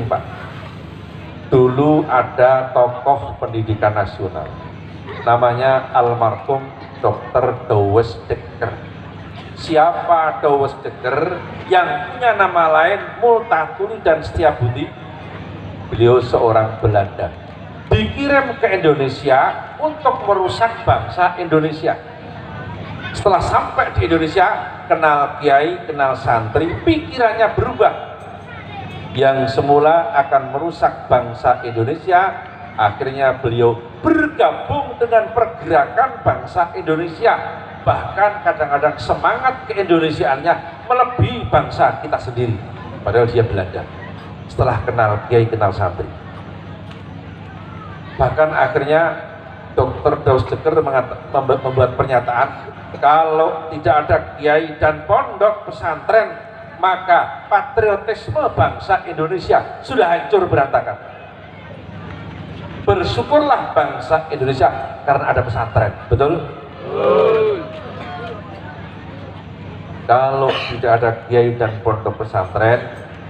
Pak. Dulu ada tokoh pendidikan nasional, namanya almarhum Dr. Douwes Dekker. Siapa Douwes Dekker? Yang punya nama lain Multatuli dan Setiabudi. Beliau seorang Belanda, dikirim ke Indonesia untuk merusak bangsa Indonesia. Setelah sampai di Indonesia, kenal kiai, kenal santri, pikirannya berubah. Yang semula akan merusak bangsa Indonesia, akhirnya beliau bergabung dengan pergerakan bangsa Indonesia. Bahkan kadang-kadang semangat keindonesiaannya melebihi bangsa kita sendiri, padahal dia Belanda. Setelah kenal kiai, kenal santri, bahkan akhirnya Dr. Douwes Dekker membuat pernyataan, kalau tidak ada kiai dan pondok pesantren, maka patriotisme bangsa Indonesia sudah hancur berantakan. Bersyukurlah bangsa Indonesia karena ada pesantren, betul? Kalau tidak ada kiai dan pondok pesantren,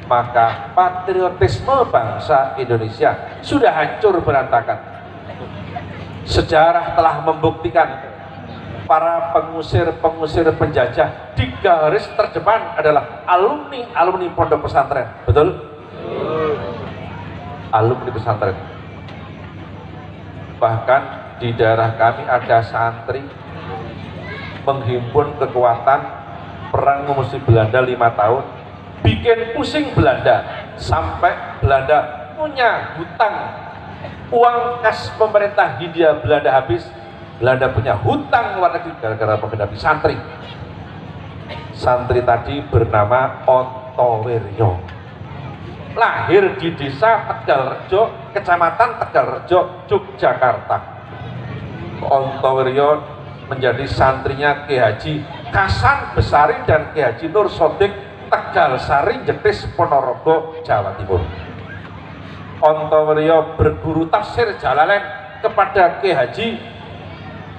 maka patriotisme bangsa Indonesia sudah hancur berantakan. Sejarah telah membuktikan para pengusir penjajah di garis terdepan adalah alumni pondok pesantren, betul? Alumni pesantren. Bahkan di daerah kami ada santri menghimpun kekuatan perang memusuhi Belanda 5 tahun, bikin pusing Belanda sampai Belanda punya hutang, uang kas pemerintah Hindia Belanda habis. Belanda punya hutang luar negeri gara-gara menghadapi santri. Santri tadi bernama Ontowiryo, lahir di desa Tegalrejo, kecamatan Tegalrejo, Yogyakarta. Ontowiryo menjadi santrinya Ki Haji Hasan Besari dan Ki Haji Nur Sodik Tegalsari, Jetis, Ponorogo, Jawa Timur. Ontowiryo berguru tafsir Jalalain kepada Ki Haji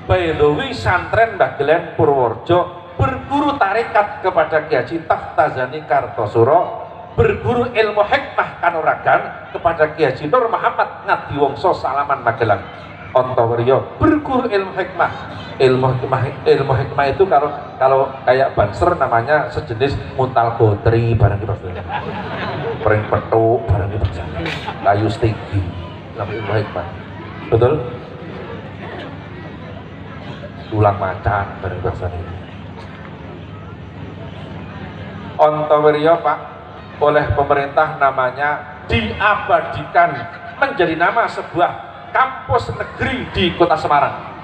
Bailowi Santren Mbah Gelen Purworejo, berguru tarekat kepada Ki Haji Taftazani Kartosuro, berguru ilmu hikmah kanuragan kepada Ki Haji Nur Muhammad Ngadiwongso Salaman Magelang. Ontowiryo berguru ilmu hikmah. Ilmu hikmah itu kalau kayak banser namanya sejenis muntal gotri barang gitu, pering petuk barang gitu, kayu stigi, namanya ilmu hikmah, betul? Tulang macan barang bahasa ini. Ontowiryo Pak, oleh pemerintah namanya diabadikan menjadi nama sebuah kampus negeri di kota Semarang.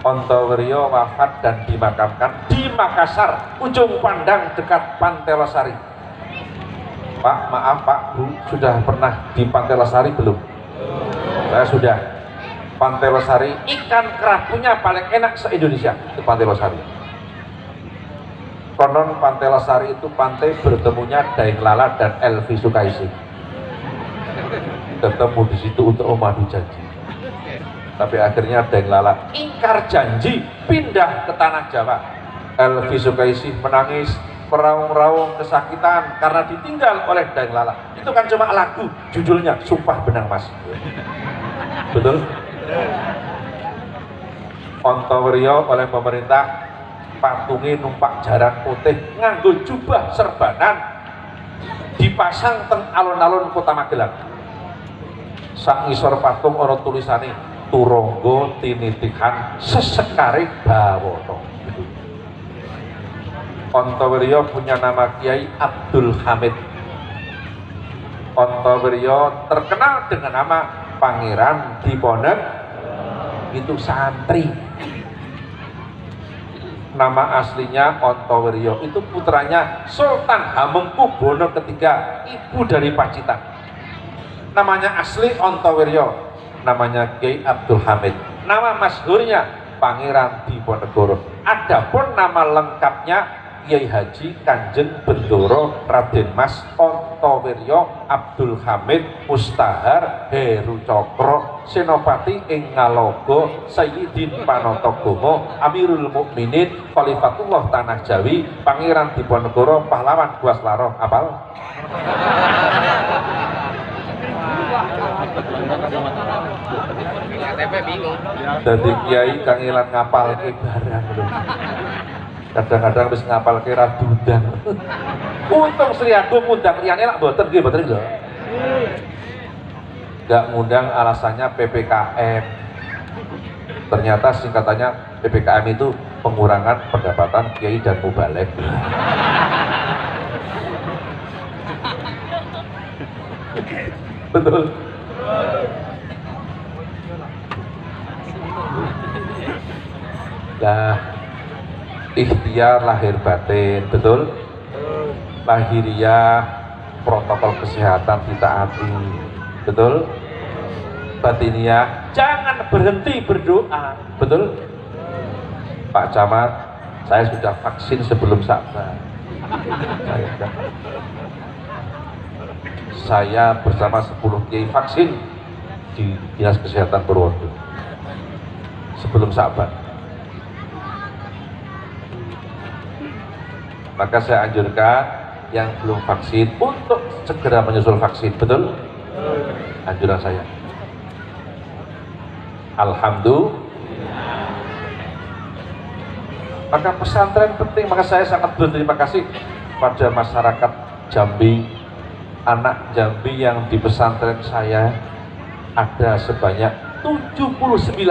Ontowiryo wafat dan dimakamkan di Makassar, ujung pandang dekat Pantai Losari. Pak, maaf Pak, Bu, sudah pernah di Pantai Losari belum? Saya sudah. Pantai Losari, ikan kerapunya paling enak se-Indonesia di Pantai Losari. Konon Pantai Losari itu pantai bertemunya Daeng Lala dan Elvi Sukaisi. Ketemu di situ untuk memadu janji. Tapi akhirnya Daeng Lala ingkar janji, pindah ke tanah Jawa. Elvi Sukaisi menangis, meraung-raung kesakitan karena ditinggal oleh Daeng Lala. Itu kan cuma lagu, judulnya Sumpah Benang Mas. Betul? Ontowiryo oleh pemerintah patungi numpak jaran putih nganggo jubah serbanan dipasang teng alun-alun kota Magelang. Sak ngisor patung ana tulisane Turangga tinitihan sesekare bawana. Ontowiryo punya nama Kiai Abdul Hamid. Ontowiryo terkenal dengan nama Pangeran Diponegoro, itu santri. Nama aslinya Ontowiryo, itu putranya Sultan Hamengkubuwono III, ibu dari Pacitan. Namanya asli Ontowiryo, namanya Kiai Abdul Hamid. Nama masyhurnya Pangeran Diponegoro. Adapun nama lengkapnya Kiai Haji Kanjeng Bendoro Raden Mas Ontowiryo Abdul Hamid Mustahar Heru Cokro Senopati ing Ngalogo Sayyidin Panatagomo Amirul Mukminin Khalifatullah Tanah Jawi Pangeran Diponegoro Pahlawan Guaslaro. Apal? Dadi kiai kangelan ngapal ke barang lho. Kadang-kadang wis ngapal ke radudang. Untung Sri Agung ngundang liyane lak mboten nggih mboten lho. Enggak ngundang alasannya PPKM. Ternyata singkatannya PPKM itu pengurangan pendapatan kiai dan mubalek. Betul. Nah, ikhtiar lahir batin, betul? Lahiriah, protokol kesehatan ditaati, betul? Batiniah, jangan berhenti berdoa, betul? Pak Camat, saya sudah vaksin sebelum Sa'ban. Saya bersama 10 kiai vaksin di Dinas Kesehatan Purworejo sebelum Sa'ban. Maka saya anjurkan yang belum vaksin untuk segera menyusul vaksin, betul? Anjuran saya. Alhamdulillah. Maka pesantren penting, maka saya sangat berterima kasih pada masyarakat Jambi, anak Jambi yang di pesantren saya ada sebanyak 79,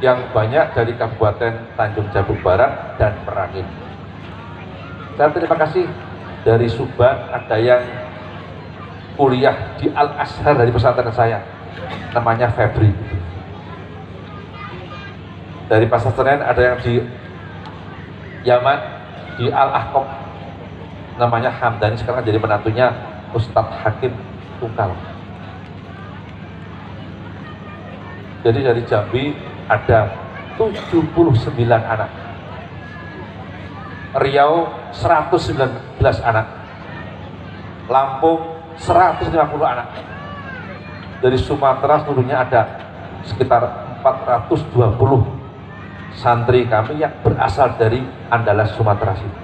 yang banyak dari Kabupaten Tanjung Jabung Barat dan Merangin. Saya terima kasih dari Subang, ada yang kuliah di Al Azhar dari pesantren saya, namanya Febri. Dari Pasar Senen ada yang di Yaman, di Al Ahqaf, namanya Hamdani, sekarang jadi menantunya Ustadz Hakim Tungkal. Jadi dari Jambi ada 79 anak, Riau 119 anak, Lampung 150 anak. Dari Sumatera seluruhnya ada sekitar 420 santri kami yang berasal dari Andalas Sumatera situ.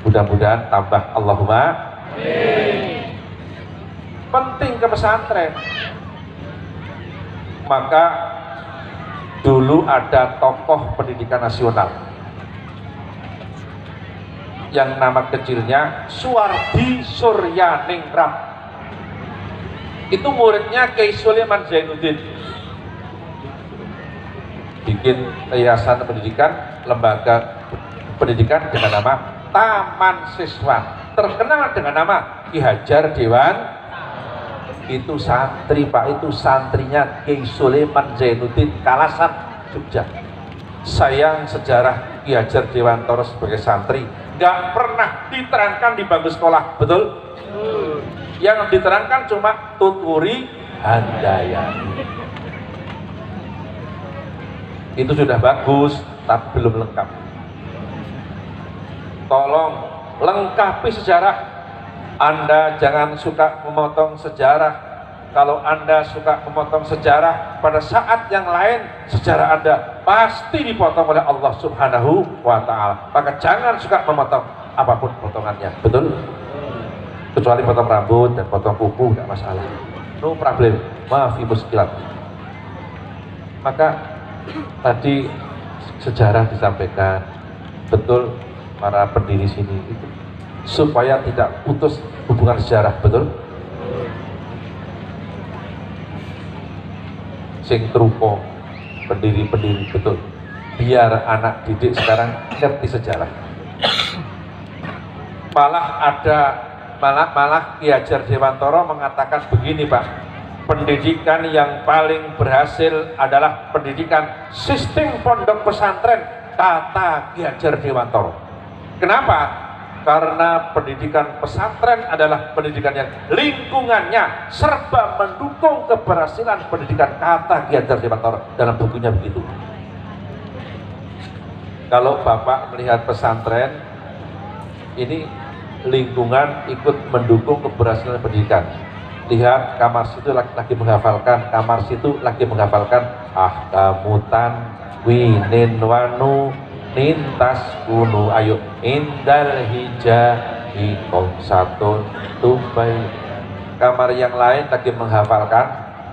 Mudah-mudahan tambah, Allahumma amin. Penting ke pesantren. Maka dulu ada tokoh pendidikan nasional yang nama kecilnya Suwardi Suryaningrat. Itu muridnya Kiai Sulaiman Zainuddin. Bikin yayasan pendidikan, lembaga pendidikan dengan nama Taman Siswa, terkenal dengan nama Ki Hajar Dewan. Itu santri Pak, itu santrinya Kiai Sulaiman Zainuddin, Kalasan, Jogja. Sayang sejarah Ki Hajar Dewantoro sebagai santri nggak pernah diterangkan di bangku sekolah, betul? Yang diterangkan cuma tuturi handayani. Itu sudah bagus, tapi belum lengkap. Tolong lengkapi sejarah. Anda jangan suka memotong sejarah. Kalau Anda suka memotong sejarah, pada saat yang lain sejarah Anda pasti dipotong oleh Allah Subhanahu wa Ta'ala. Maka jangan suka memotong apapun potongannya, betul? Kecuali potong rambut dan potong kuku, tidak masalah. No problem, maafi muskilat. Maka tadi sejarah disampaikan, betul, para pendiri sini itu supaya tidak putus hubungan sejarah, betul? Sing trupo pendiri-pendiri, betul, biar anak didik sekarang ngerti sejarah. Malah Ki Hajar Dewantoro mengatakan begini Pak, pendidikan yang paling berhasil adalah pendidikan sistem pondok pesantren, kata Ki Hajar Dewantoro. Kenapa? Karena pendidikan pesantren adalah pendidikan yang lingkungannya serba mendukung keberhasilan pendidikan, kata Ki Hajar Dewantoro dalam bukunya begitu. Kalau Bapak melihat pesantren ini, lingkungan ikut mendukung keberhasilan pendidikan. Lihat kamar situ lagi menghafalkan, kamar situ lagi menghafalkan ahkamutan winin wanu nintas kunu, ayo indal hijahi satun tumbai Kamar yang lain lagi menghafalkan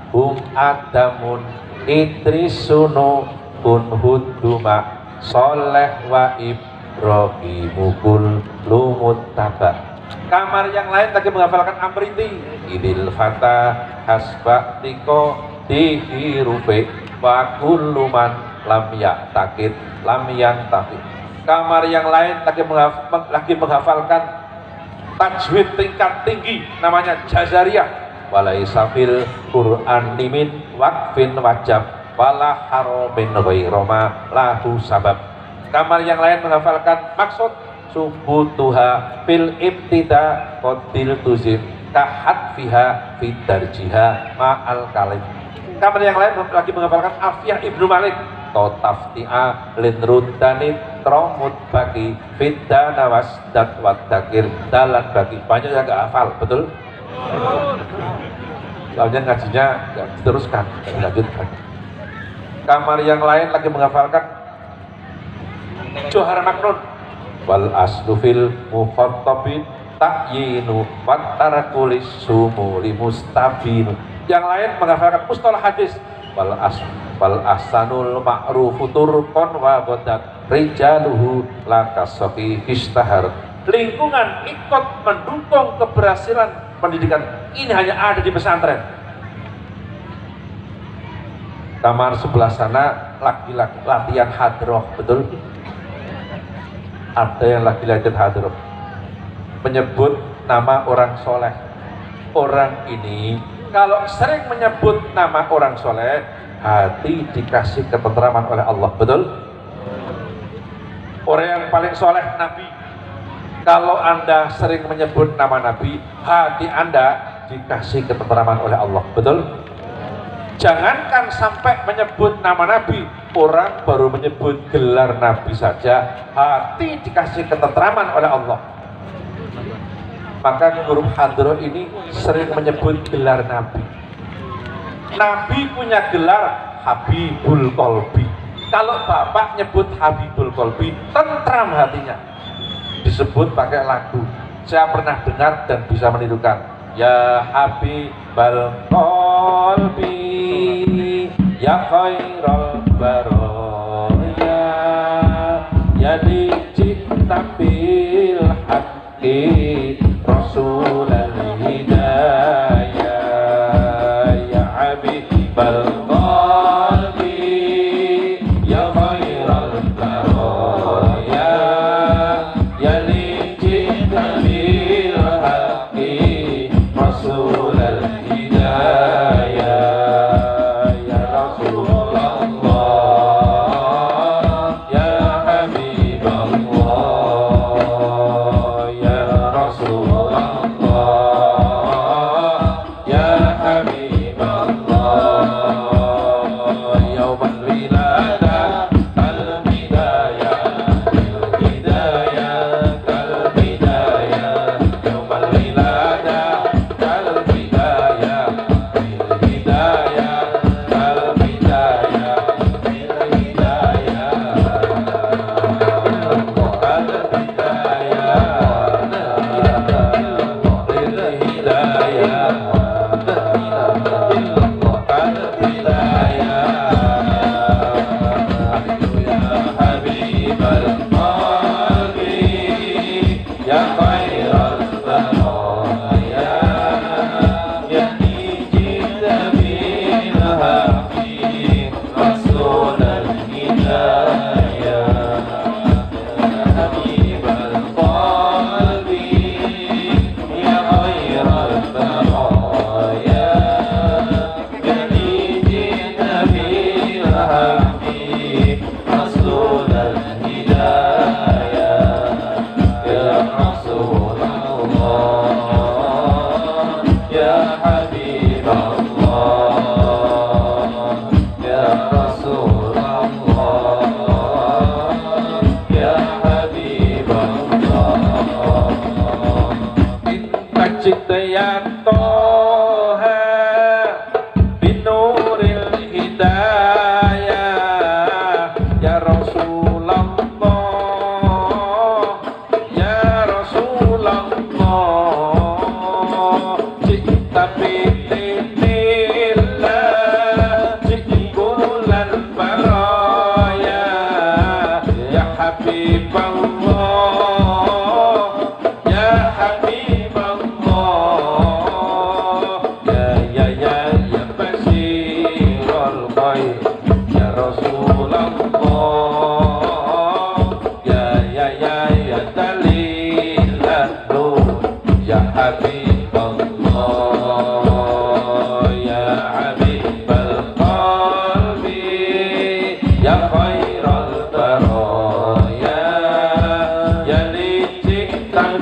hum adamun idrisunu kun huduma soleh wa ibrahimukul lumut taba. Kamar yang lain lagi menghafalkan amriti idil fata hasba tiko dihirufe wa kulluman lam yaktakid lam yantafi. Kamar yang lain lagi menghafalkan tajwid tingkat tinggi namanya jazariyah walaisa fil Qur'an limin waqfin wajab wala haramin ghairoma lahu sabab. Kamar yang lain menghafalkan maksud subutuha fil ibtida qatil tuzim kahat fiha fit darjiha ma'al kalim. Kamar yang lain lagi menghafalkan Alfiyah Ibnu Malik totafti'a linrudanit tromut bagi fidda nawas dat wadakir dalan bagi. Banyak yang gak hafal, betul? Soalnya ngajinya gak diteruskan, dilanjutkan. Kamar yang lain lagi menghafalkan Johar Maknun wal aslu fil mukhattabin ta'yinu wat tarakulis sumuli mustabinu. Yang lain menghafalkan mustalah hadis wal ahsanul ma'rufu turqan wa ghadat rijaluhu lakasofi istahar. Lingkungan ikut mendukung keberhasilan pendidikan ini hanya ada di pesantren. Kamar sebelah sana laki-laki latihan hadroh, betul? Ada yang lagi latihan hadroh menyebut nama orang soleh. Orang ini kalau sering menyebut nama orang soleh, hati dikasih ketentraman oleh Allah, betul? Orang yang paling soleh Nabi. Kalau Anda sering menyebut nama Nabi, hati Anda dikasih ketentraman oleh Allah, betul? Jangankan sampai menyebut nama Nabi, orang baru menyebut gelar Nabi saja, hati dikasih ketentraman oleh Allah. Maka huruf hadroh ini sering menyebut gelar Nabi. Nabi punya gelar Habibul Qalbi. Kalau Bapak nyebut Habibul Qalbi, tentram hatinya. Disebut pakai lagu. Saya pernah dengar dan bisa menirukan. Ya Habibul Qalbi, ya khairal baraya, ya dicipta bil haqqi Rasulul Hidayah, ya Habibal Qalbi, ya khairal baraya, ya lijita bil haqqi Rasulul Hidayah, ya Rasulullah, ya Habiballah, ya Rasulullah, ya Habiballah, yaumal wiladah kal bidayah, bil hidayah kal bidayah, yaumal wiladah kal bidayah, bil hidayah kal bidayah, bil hidayah kal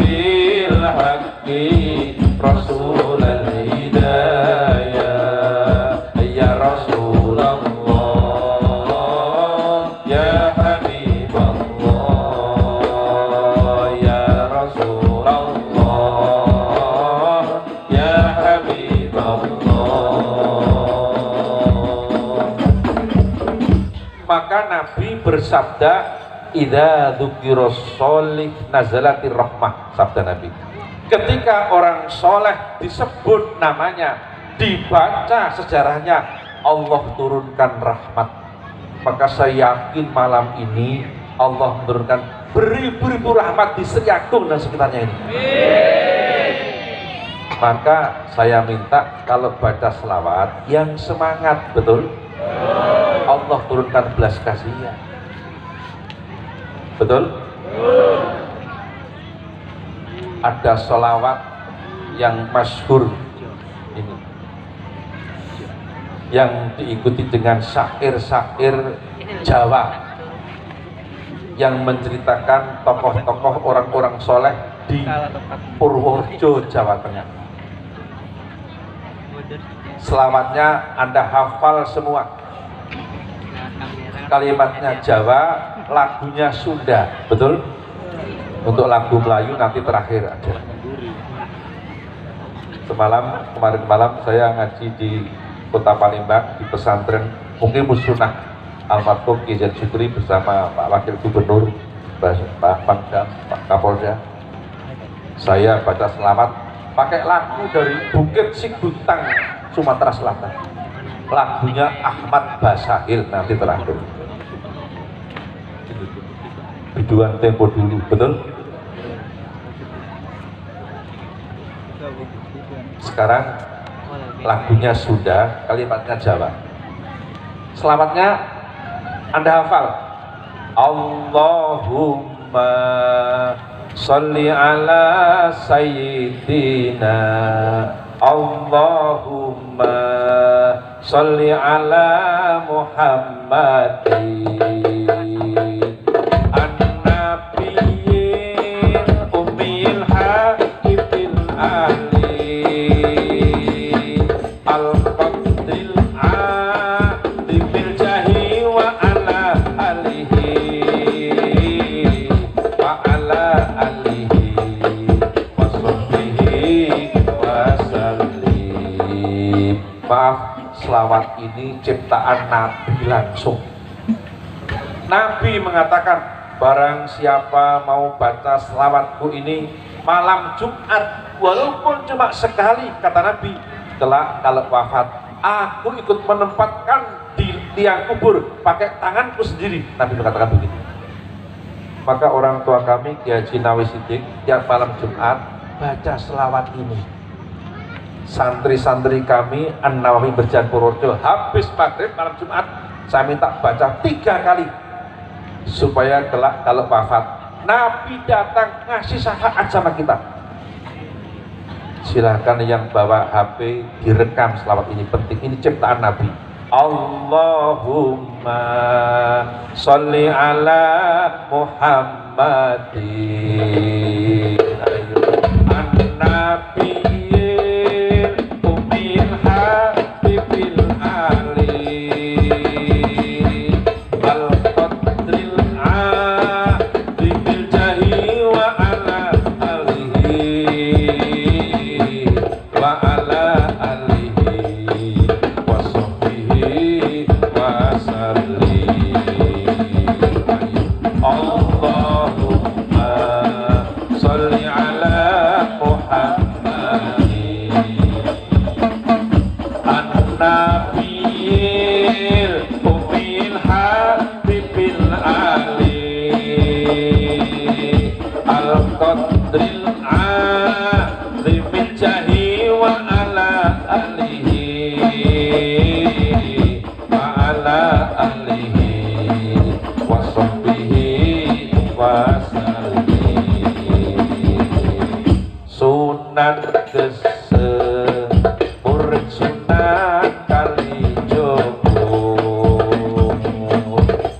bil haqqi rasulal hidayah ya Rasulullah ya Habiballah ya Rasulullah ya Habiballah. Maka Nabi bersabda, idza dzukiros sholih nazalatir rahmah, sabda Nabi. Ketika orang soleh disebut namanya, dibaca sejarahnya, Allah turunkan rahmat. Maka saya yakin malam ini Allah menurunkan beribu-ribu rahmat di Seriagung dan sekitarnya ini. Maka saya minta kalau baca selawat yang semangat, betul? Allah turunkan belas kasihan. Betul? Ada sholawat yang masyhur ini, yang diikuti dengan syair-syair Jawa yang menceritakan tokoh-tokoh orang-orang soleh di Purworejo, Jawa Tengah. Selawatnya Anda hafal semua. Kalimatnya Jawa, lagunya Sunda, betul? Untuk lagu Melayu nanti terakhir aja. Kemarin malam saya ngaji di Kota Palembang di pesantren mungkin Musnah almarhum Kiai Zaid Syukri bersama Pak Wakil Gubernur, Pak Pangdam, Pak Kapolda. Saya baca selamat pakai lagu dari Bukit Sigutang, Sumatera Selatan. Lagunya Ahmad Basahil nanti terakhir. Biduan tempo dulu, betul? Sekarang lagunya sudah, kalimatnya Jawa. Selamatnya Anda hafal. Allahumma sholli ala sayyidina, Allahumma sholli ala Muhammadin selawat ini ciptaan Nabi langsung. Nabi mengatakan, barang siapa mau baca selawatku ini malam Jumat, walaupun cuma sekali, kata Nabi, kelak kalau wafat, aku ikut menempatkan di liang kubur pakai tanganku sendiri. Nabi mengatakan begitu. Maka orang tua kami, Kiai Haji Nawi Siddiq, tiap malam Jumat baca selawat ini. Santri-santri kami An-Nawawi Berjan Purworejo habis maghrib malam Jumat saya minta baca 3 kali supaya kelak kalau wafat Nabi datang ngasih syafaat sama kita. Silahkan yang bawa HP direkam selawat ini, penting, ini ciptaan Nabi. Allahumma sholli ala Muhammadin. Ayo An-Nabi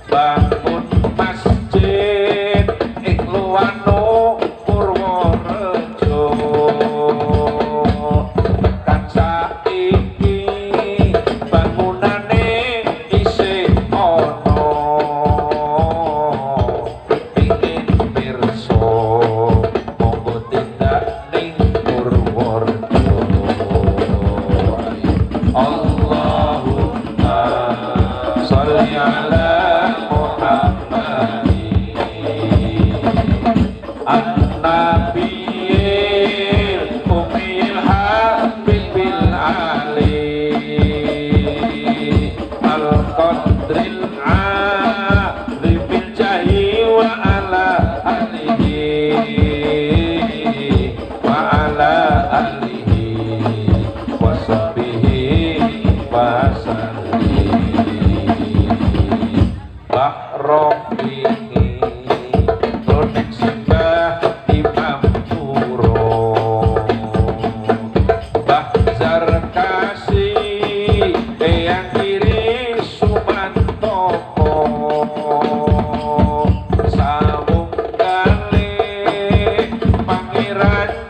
Bangun masjid Ikhwanu Purworejo.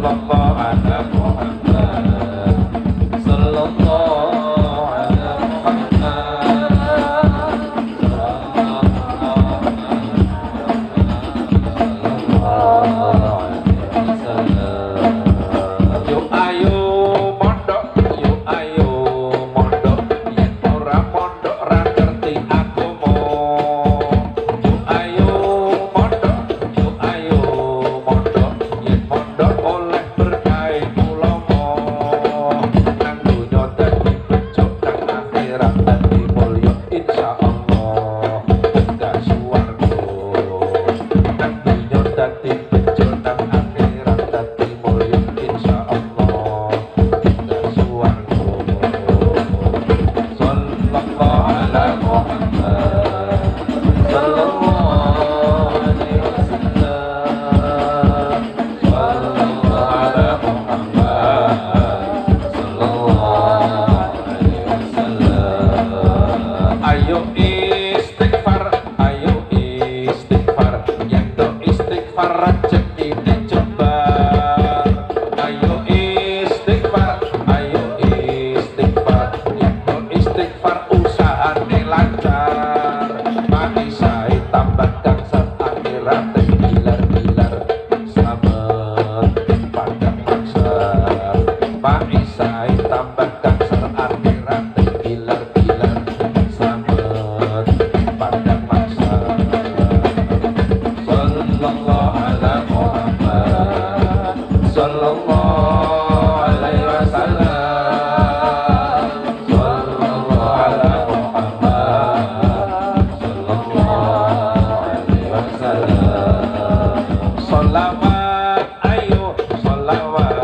sallallahu ala Muhammad, sallallahu ala Muhammad. Yuk ayo mondok, yuk ayo mondok, yen ora mondok ra ngerti agama. Yuk ayo mondok, yuk ayo mondok, yen mondok oleh berkah ulama. Nang dunya dadi bejo, nang akhirat dadi mulya insyaallah. Enggak suwarga. Nang dunya dadi bejo, nang akhirat dadi mulya insyaallah. Enggak suwarga. Sallallahu ala Muhammad, sallallahu alaihi wasallam, sallallahu ala Muhammad, sallallahu alaihi wasallam. Ayo istighfar, ayo istighfar, yang do istighfar rezekine jebar. Ayo istighfar, yang do istighfar usahane lancar. Mati sae tambah gangsal akhirat bilar-bilar, slamet padang maksar. Mati sae tambah gangsal akhirat bilar-bilar, slamet padang maksar. Sallallahu ala Muhammad, sallallahu alaihi wasallam, sallallahu ala Muhammad, sallallahu alaihi wasallam. Salawat ayo, salawat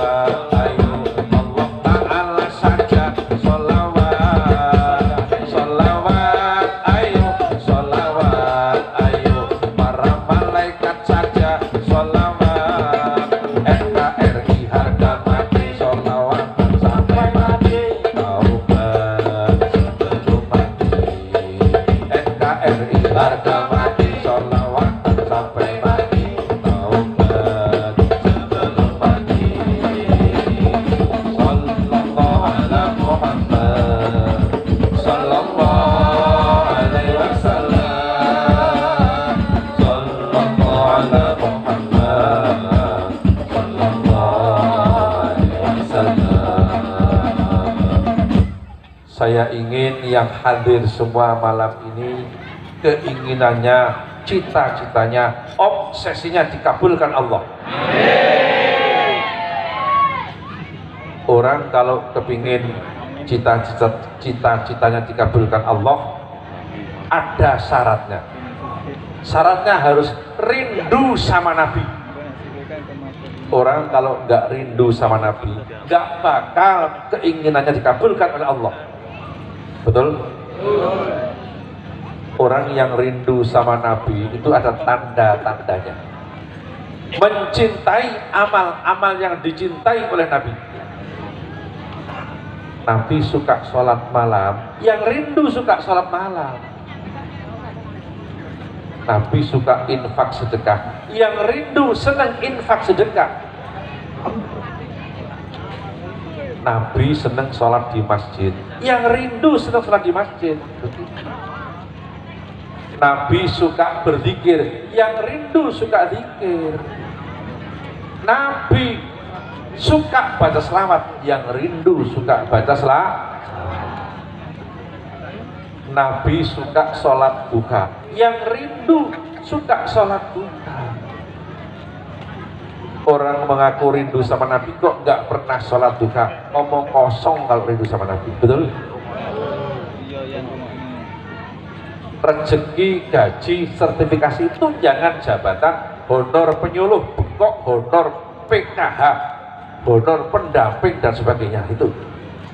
ayo, Allah Ta'ala saja salawat. Salawat ayo, para malaikat saja salawat. NKRI harga mati salawatan sampai mati, taubat sebelum mati. NKRI harga mati salawatan sampai mati, taubat sebelum mati. Sallallahu ala Muhammad, sallallahu alaihi wasallam, sallallahu ala Muhammad, sallallahu alaihi wasallam. Saya ingin yang hadir semua malam ini keinginannya, cita-citanya, obsesinya dikabulkan Allah. Orang kalau kepingin cita-citanya dikabulkan Allah, ada syaratnya. Syaratnya harus rindu sama Nabi. Orang kalau nggak rindu sama Nabi, nggak bakal keinginannya dikabulkan oleh Allah. Betul? Orang yang rindu sama Nabi itu ada tanda-tandanya. Mencintai amal-amal yang dicintai oleh Nabi. Nabi suka sholat malam, yang rindu suka sholat malam. Nabi suka infak sedekah, yang rindu senang infak sedekah. Nabi senang sholat di masjid, yang rindu senang sholat di masjid. Nabi suka berzikir, yang rindu suka zikir. Nabi suka baca selawat, yang rindu suka baca selawat. Nabi suka sholat duha, yang rindu suka sholat duha. Orang mengaku rindu sama Nabi kok nggak pernah sholat duha, ngomong kosong kalau rindu sama Nabi. Betul? Rezeki, gaji, sertifikasi, tunjangan jabatan, honor penyuluh, bengkok, honor PKH, honor pendamping dan sebagainya itu.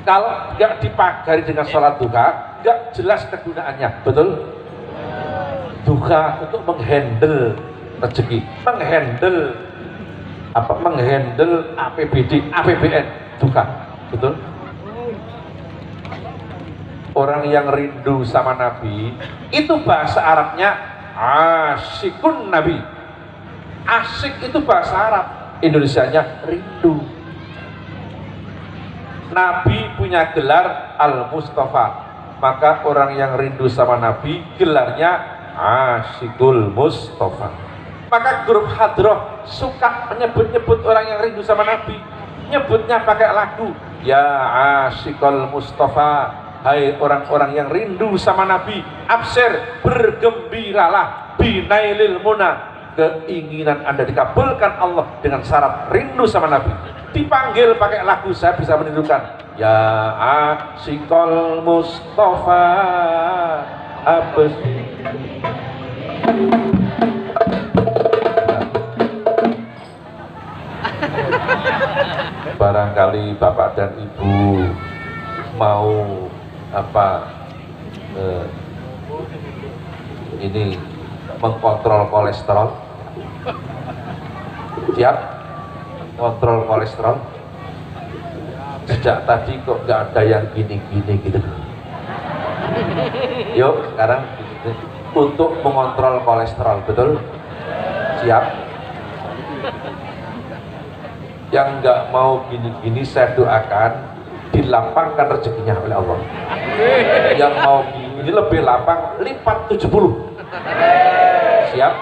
Kalau nggak dipagari dengan sholat duha, nggak jelas kegunaannya. Betul? Duha untuk menghandle rezeki, menghandle APBD, APBN, duha. Betul? Orang yang rindu sama Nabi itu bahasa Arabnya asyikun Nabi. Asyik itu bahasa Arab. Indonesianya rindu. Nabi punya gelar Al-Mustafa, maka orang yang rindu sama Nabi gelarnya Asyikul Mustafa. Maka grup Hadroh suka menyebut-nyebut orang yang rindu sama Nabi, nyebutnya pakai lagu, ya Asyikul Mustafa, hai orang-orang yang rindu sama Nabi, absir, bergembiralah, binailil muna, keinginan Anda dikabulkan Allah dengan syarat rindu sama Nabi. Dipanggil pakai lagu, saya bisa menirukan, ya Asyikul Mustafa abes. Barangkali Bapak dan Ibu mau ini mengkontrol kolesterol, siap kontrol kolesterol. Sejak tadi kok nggak ada yang gini-gini gitu. Yuk sekarang untuk mengontrol kolesterol, betul? Siap? Yang nggak mau gini-gini saya doakan dilapangkan rezekinya oleh Allah. Yang mau gini lebih lapang lipat 70. Siap?